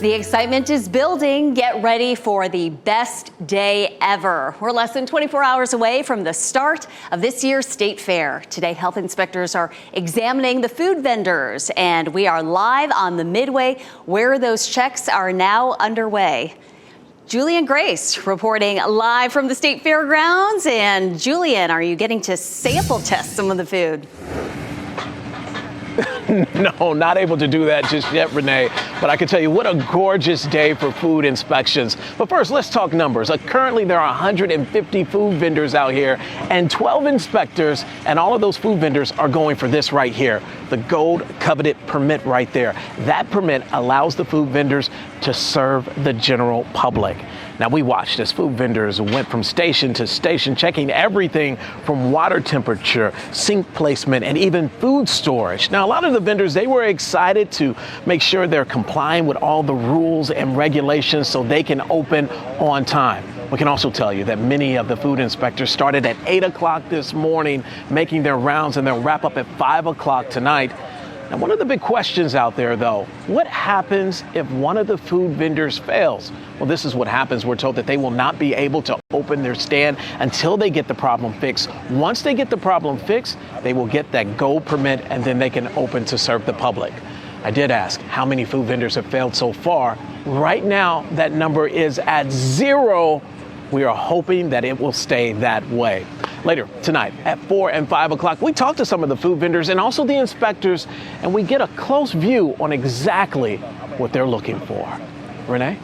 The excitement is building. Get ready for the best day ever. We're less than 24 hours away from the start of this year's state fair. Today, health inspectors are examining the food vendors, and we are live on the Midway where those checks are now underway. Julian Grace reporting live from the state fairgrounds. And Julian, are you getting to sample test some of the food? No, not able to do that just yet, Renee. But I can tell you what a gorgeous day for food inspections. But first, let's talk numbers. Currently, there are 150 food vendors out here and 12 inspectors. And all of those food vendors are going for this right here, the gold coveted permit right there. That permit allows the food vendors to serve the general public. Now, we watched as food vendors went from station to station, checking everything from water temperature, sink placement, and even food storage. Now, a lot of the vendors, they were excited to make sure they're complying with all the rules and regulations so they can open on time. We can also tell you that many of the food inspectors started at 8 o'clock this morning, making their rounds, and they'll wrap up at 5 o'clock tonight. Now, one of the big questions out there, though, what happens if one of the food vendors fails? Well, this is what happens. We're told that they will not be able to open their stand until they get the problem fixed. Once they get the problem fixed, they will get that gold permit, and then they can open to serve the public. I did ask how many food vendors have failed so far. Right now, that number is at 0. We are hoping that it will stay that way. Later tonight at 4 and 5 o'clock, we talk to some of the food vendors and also the inspectors, and we get a close view on exactly what they're looking for. Renee?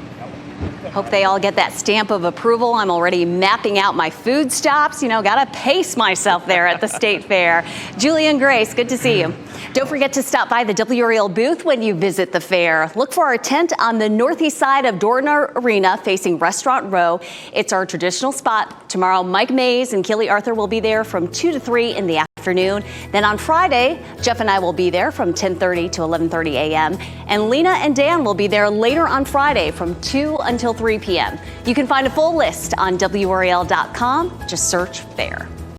Hope they all get that stamp of approval. I'm already mapping out my food stops. Gotta pace myself there at the state fair. Julian Grace, good to see you. Don't forget to stop by the Oreo booth when you visit the fair. Look for our tent on the northeast side of Dorner Arena facing Restaurant Row. It's our traditional spot. Tomorrow, Mike Mays and Keely Arthur will be there from 2 to 3 in the afternoon. Then on Friday, Jeff and I will be there from 10:30 to 11:30 a.m. And Lena and Dan will be there later on Friday from 2 until 3 p.m. You can find a full list on WRAL.com. Just search fair.